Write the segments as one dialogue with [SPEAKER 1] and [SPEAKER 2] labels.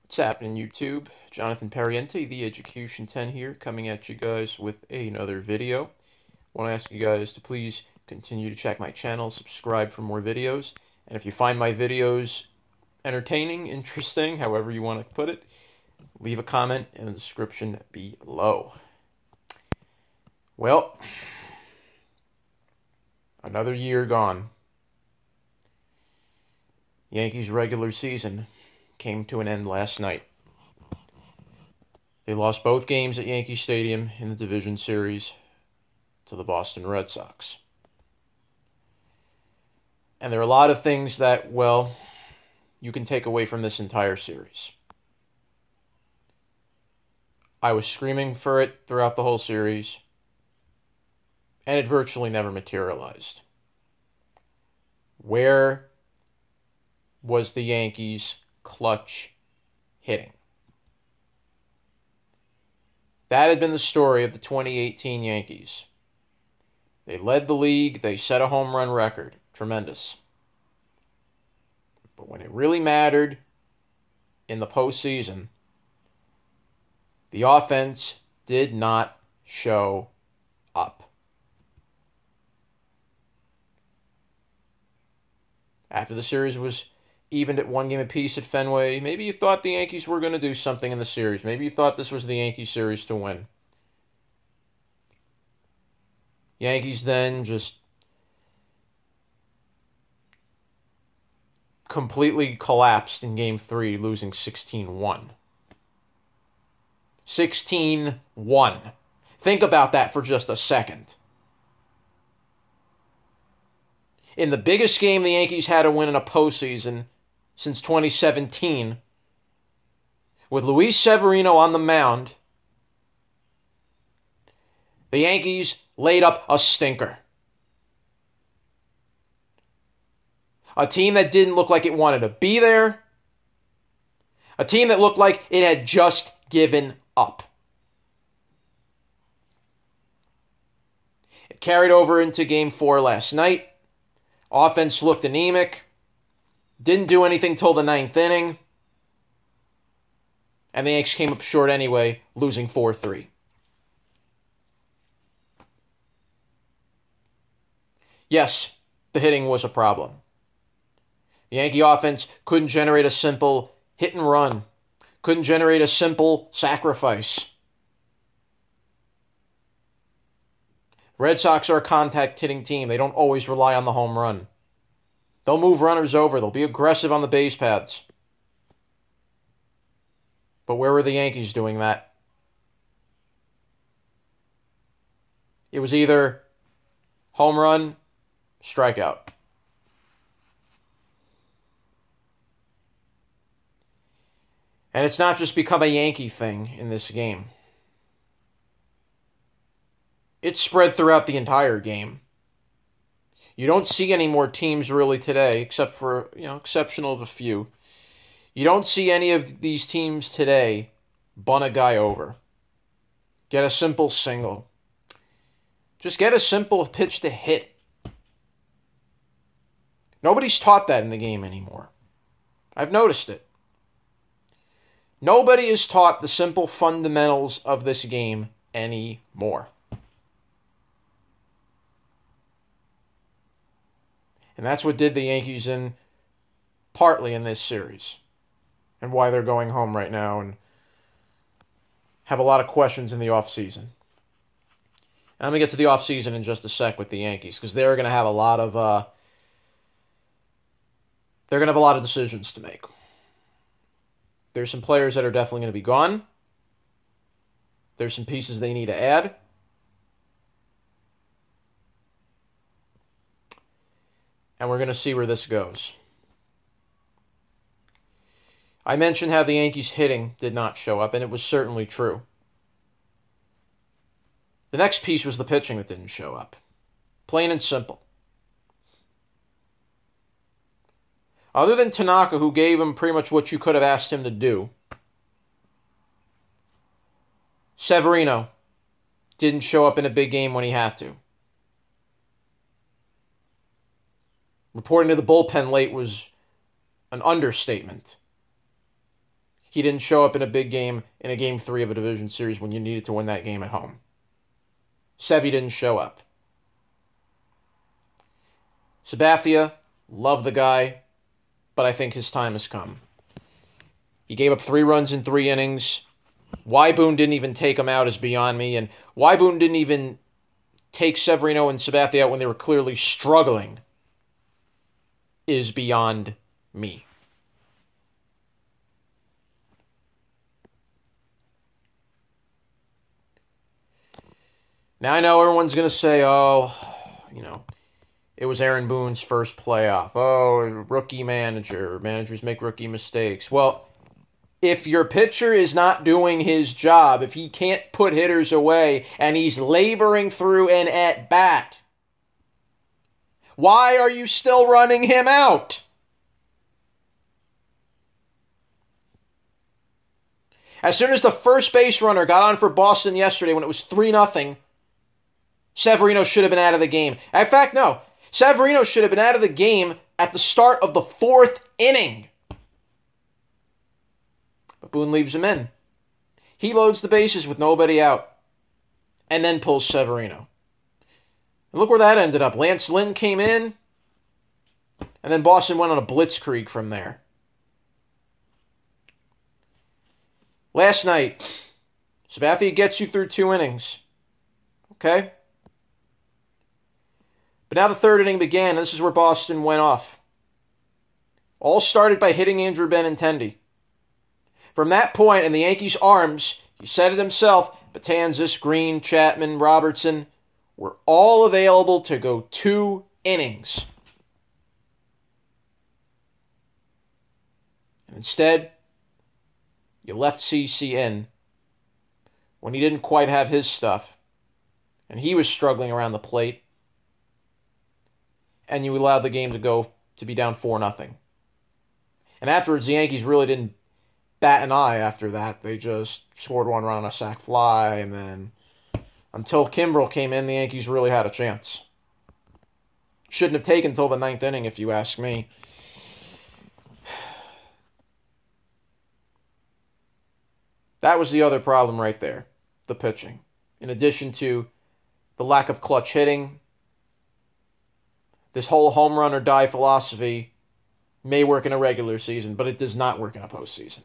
[SPEAKER 1] What's happening, YouTube? Jonathan Pariente, the Education 10 here, coming at you guys with another video. I want to ask you guys to please continue to check my channel, subscribe for more videos, and if you find my videos entertaining, interesting, however you want to put it, leave a comment in the description below. Well, another year gone. Yankees regular season came to an end last night. They lost both games at Yankee Stadium in the division series to the Boston Red Sox. And there are a lot of things that, well, you can take away from this entire series. I was screaming for it throughout the whole series, and it virtually never materialized. Where was the Yankees' clutch hitting? That had been the story of the 2018 Yankees. They led the league. They set a home run record. Tremendous. But when it really mattered in the postseason, the offense did not show up. After the series was evened at 1 game apiece at Fenway, maybe you thought the Yankees were going to do something in the series. Maybe you thought this was the Yankees series to win. Yankees then just completely collapsed in Game 3, losing 16-1. 16-1. Think about that for just a second. In the biggest game the Yankees had to win in a postseason since 2017, with Luis Severino on the mound, the Yankees laid up a stinker. A team that didn't look like it wanted to be there. A team that looked like it had just given up. It carried over into Game 4 last night. Offense looked anemic. Didn't do anything till the 9th inning. And the Yanks came up short anyway, losing 4-3. Yes, the hitting was a problem. The Yankee offense couldn't generate a simple hit and run. Couldn't generate a simple sacrifice. Red Sox are a contact hitting team. They don't always rely on the home run. They'll move runners over. They'll be aggressive on the base paths. But where were the Yankees doing that? It was either home run, strikeout. And it's not just become a Yankee thing in this game. It's spread throughout the entire game. You don't see any more teams really today, except for, exceptional of a few. You don't see any of these teams today bun a guy over. Get a simple single. Just get a simple pitch to hit. Nobody's taught that in the game anymore. I've noticed it. Nobody is taught the simple fundamentals of this game anymore. And that's what did the Yankees in partly in this series. And why they're going home right now and have a lot of questions in the offseason. I'm going to get to the offseason in just a sec with the Yankees, because they're going to have a lot of decisions to make. There's some players that are definitely going to be gone. There's some pieces they need to add. And we're going to see where this goes. I mentioned how the Yankees' hitting did not show up, and it was certainly true. The next piece was the pitching that didn't show up. Plain and simple. Other than Tanaka, who gave him pretty much what you could have asked him to do, Severino didn't show up in a big game when he had to. Reporting to the bullpen late was an understatement. he didn't show up in a big game in a Game 3 of a division series when you needed to win that game at home. Sevy didn't show up. Sabathia, love the guy, but I think his time has come. He gave up 3 runs in 3 innings. Why Boone didn't even take him out is beyond me, and why Boone didn't even take Severino and Sabathia out when they were clearly struggling is beyond me. Now I know everyone's going to say, oh, it was Aaron Boone's first playoff. Oh, rookie manager. Managers make rookie mistakes. Well, if your pitcher is not doing his job, if he can't put hitters away, and he's laboring through an at-bat, why are you still running him out? As soon as the first base runner got on for Boston yesterday when it was 3-0, Severino should have been out of the game. In fact, no. Severino should have been out of the game at the start of the 4th inning. But Boone leaves him in. He loads the bases with nobody out. And then pulls Severino. And look where that ended up. Lance Lynn came in. And then Boston went on a blitzkrieg from there. Last night, Sabathia gets you through 2 innings. Okay? But now the 3rd inning began, and this is where Boston went off. All started by hitting Andrew Benintendi. From that point, in the Yankees' arms, he said it himself, Betances, Green, Chapman, Robertson were all available to go 2 innings. And instead, you left CC in when he didn't quite have his stuff, and he was struggling around the plate, and you allowed the game to be down 4-0. And afterwards, the Yankees really didn't bat an eye after that. They just scored 1 run on a sac fly, and then until Kimbrel came in, the Yankees really had a chance. Shouldn't have taken until the 9th inning, if you ask me. That was the other problem right there, the pitching. In addition to the lack of clutch hitting, this whole home run or die philosophy may work in a regular season, but it does not work in a postseason.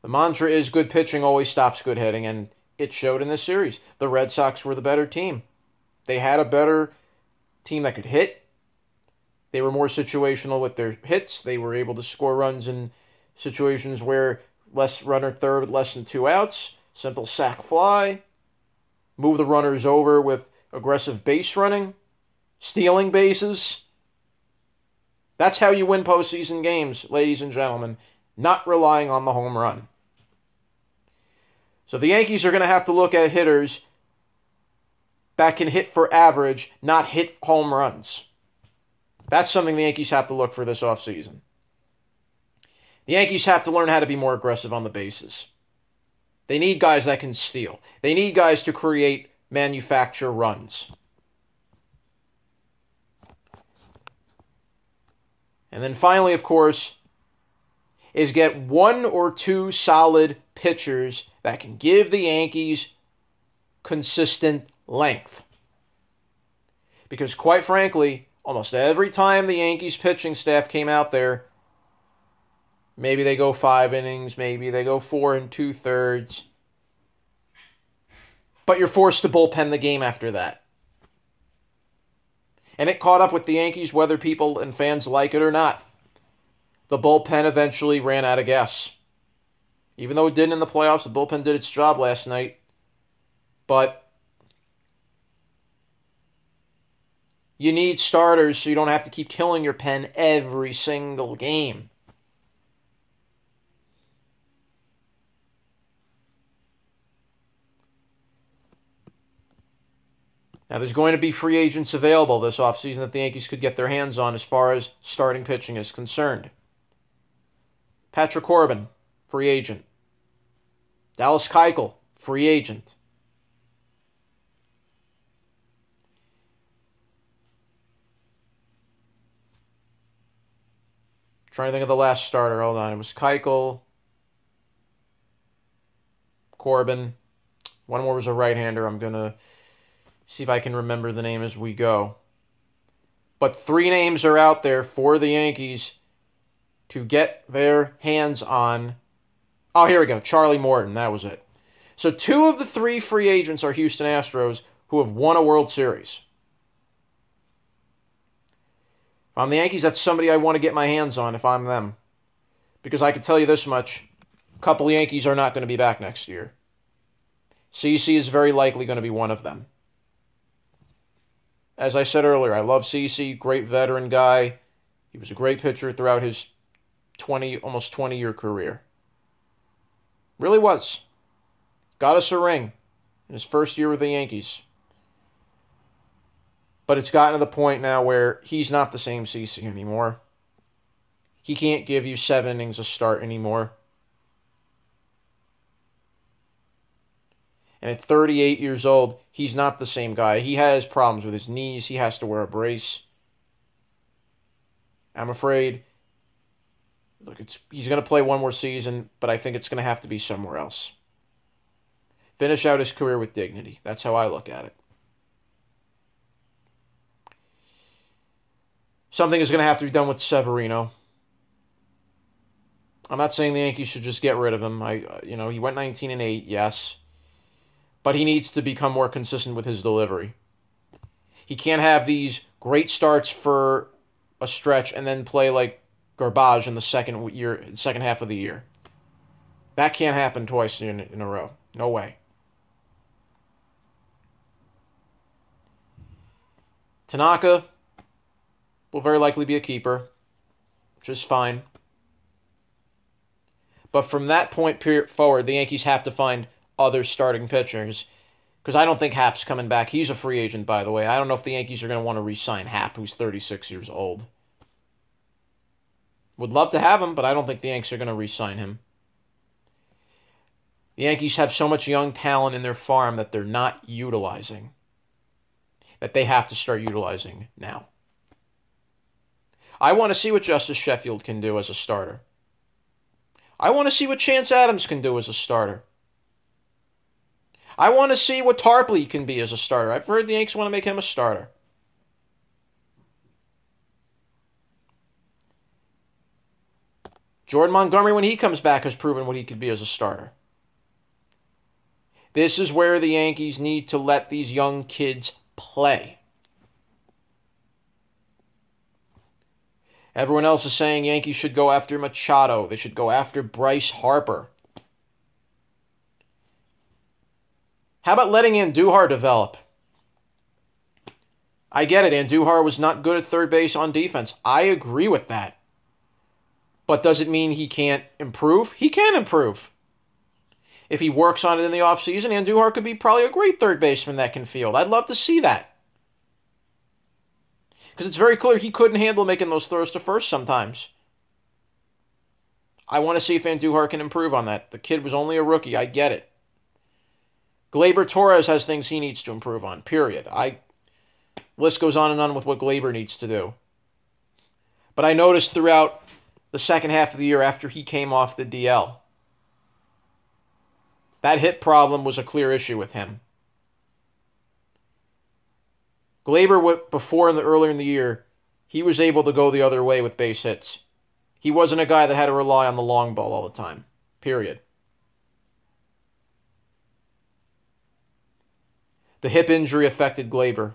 [SPEAKER 1] The mantra is good pitching always stops good hitting, and it showed in this series. The Red Sox were the better team. They had a better team that could hit. They were more situational with their hits. They were able to score runs in situations where less runner third with less than 2 outs. Simple sac fly. Move the runners over with aggressive base running. Stealing bases. That's how you win postseason games, ladies and gentlemen. Not relying on the home run. So the Yankees are going to have to look at hitters that can hit for average, not hit home runs. That's something the Yankees have to look for this offseason. The Yankees have to learn how to be more aggressive on the bases. They need guys that can steal. They need guys to create, manufacture runs. And then finally, of course, is get 1 or 2 solid pitchers that can give the Yankees consistent length. Because quite frankly, almost every time the Yankees pitching staff came out there, maybe they go 5 innings, maybe they go 4 2/3, but you're forced to bullpen the game after that. And it caught up with the Yankees, whether people and fans like it or not. The bullpen eventually ran out of gas. Even though it didn't in the playoffs, the bullpen did its job last night. But you need starters so you don't have to keep killing your pen every single game. Now, there's going to be free agents available this offseason that the Yankees could get their hands on as far as starting pitching is concerned. Patrick Corbin, free agent. Dallas Keuchel, free agent. Trying to think of the last starter. Hold on. It was Keuchel, Corbin. One more was a right-hander. I'm going to see if I can remember the name as we go. But 3 names are out there for the Yankees to get their hands on. Oh, here we go. Charlie Morton. That was it. So 2 of the 3 free agents are Houston Astros who have won a World Series. If I'm the Yankees, that's somebody I want to get my hands on if I'm them. Because I can tell you this much. A couple of Yankees are not going to be back next year. CeCe is very likely going to be one of them. As I said earlier, I love CeCe, great veteran guy. He was a great pitcher throughout his almost 20-year career. Really was. Got us a ring in his first year with the Yankees. But it's gotten to the point now where he's not the same CeCe anymore. He can't give you 7 innings a start anymore. And at 38 years old, he's not the same guy. He has problems with his knees. He has to wear a brace. I'm afraid, look, he's going to play one more season, but I think it's going to have to be somewhere else. Finish out his career with dignity. That's how I look at it. Something is going to have to be done with Severino. I'm not saying the Yankees should just get rid of him. He went 19-8, yes. But he needs to become more consistent with his delivery. He can't have these great starts for a stretch and then play like garbage in the second half of the year. That can't happen twice in a row. No way. Tanaka will very likely be a keeper. Just fine. But from that point forward, the Yankees have to find other starting pitchers. Because I don't think Happ's coming back. He's a free agent, by the way. I don't know if the Yankees are going to want to re-sign Happ, who's 36 years old. Would love to have him, but I don't think the Yankees are going to re-sign him. The Yankees have so much young talent in their farm that they're not utilizing. That they have to start utilizing now. I want to see what Justice Sheffield can do as a starter. I want to see what Chance Adams can do as a starter. I want to see what Tarpley can be as a starter. I've heard the Yankees want to make him a starter. Jordan Montgomery, when he comes back, has proven what he could be as a starter. This is where the Yankees need to let these young kids play. Everyone else is saying Yankees should go after Machado. They should go after Bryce Harper. How about letting Andujar develop? I get it. Andujar was not good at third base on defense. I agree with that. But does it mean he can't improve? He can improve. If he works on it in the offseason, Andujar could be probably a great third baseman that can field. I'd love to see that. Because it's very clear he couldn't handle making those throws to first sometimes. I want to see if Andujar can improve on that. The kid was only a rookie. I get it. Gleyber Torres has things he needs to improve on, period. List goes on and on with what Gleyber needs to do. But I noticed throughout the second half of the year after he came off the DL, that hit problem was a clear issue with him. Gleyber, earlier in the year, he was able to go the other way with base hits. He wasn't a guy that had to rely on the long ball all the time, period. The hip injury affected Gleyber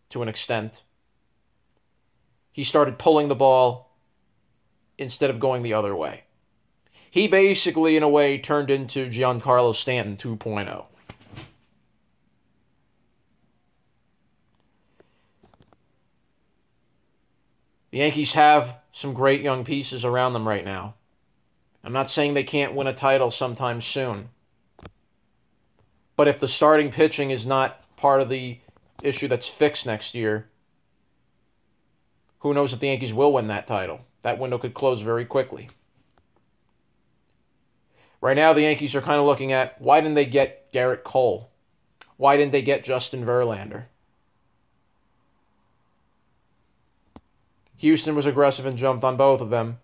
[SPEAKER 1] to an extent. He started pulling the ball instead of going the other way. He basically, in a way, turned into Giancarlo Stanton 2.0. The Yankees have some great young pieces around them right now. I'm not saying they can't win a title sometime soon. But if the starting pitching is not part of the issue that's fixed next year, who knows if the Yankees will win that title? That window could close very quickly. Right now, the Yankees are kind of looking at, why didn't they get Garrett Cole? Why didn't they get Justin Verlander? Houston was aggressive and jumped on both of them.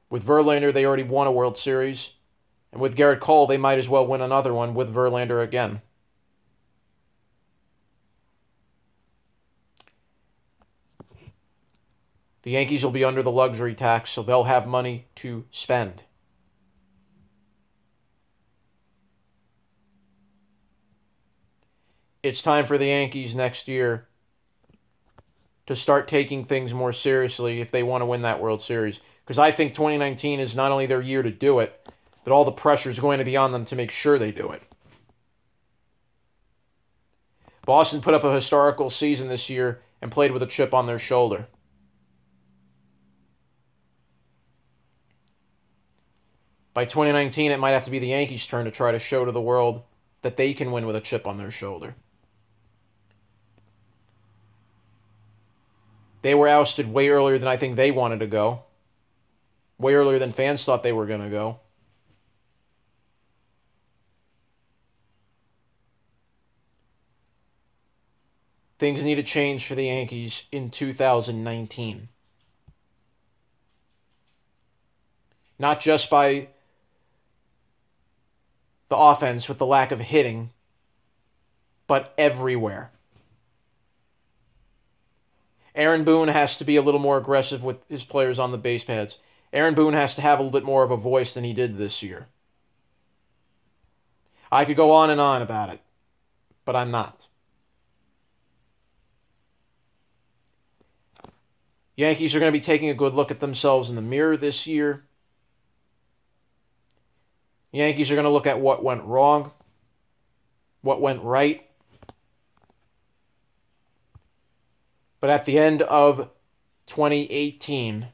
[SPEAKER 1] With Verlander, they already won a World Series. And with Garrett Cole, they might as well win another one with Verlander again. The Yankees will be under the luxury tax, so they'll have money to spend. It's time for the Yankees next year to start taking things more seriously if they want to win that World Series. Because I think 2019 is not only their year to do it, but all the pressure is going to be on them to make sure they do it. Boston put up a historical season this year and played with a chip on their shoulder. By 2019, it might have to be the Yankees' turn to try to show to the world that they can win with a chip on their shoulder. They were ousted way earlier than I think they wanted to go. Way earlier than fans thought they were going to go. Things need to change for the Yankees in 2019. Not just by the offense with the lack of hitting, but everywhere. Aaron Boone has to be a little more aggressive with his players on the base pads. Aaron Boone has to have a little bit more of a voice than he did this year. I could go on and on about it, but I'm not. Yankees are going to be taking a good look at themselves in the mirror this year. Yankees are going to look at what went wrong, what went right. But at the end of 2018,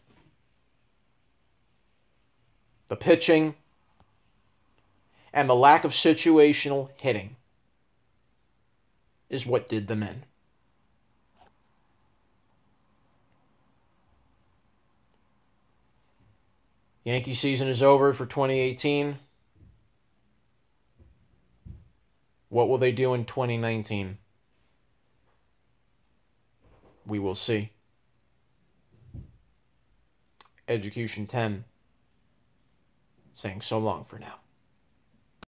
[SPEAKER 1] the pitching and the lack of situational hitting is what did them in. Yankee season is over for 2018. What will they do in 2019? We will see. Education 10 saying so long for now.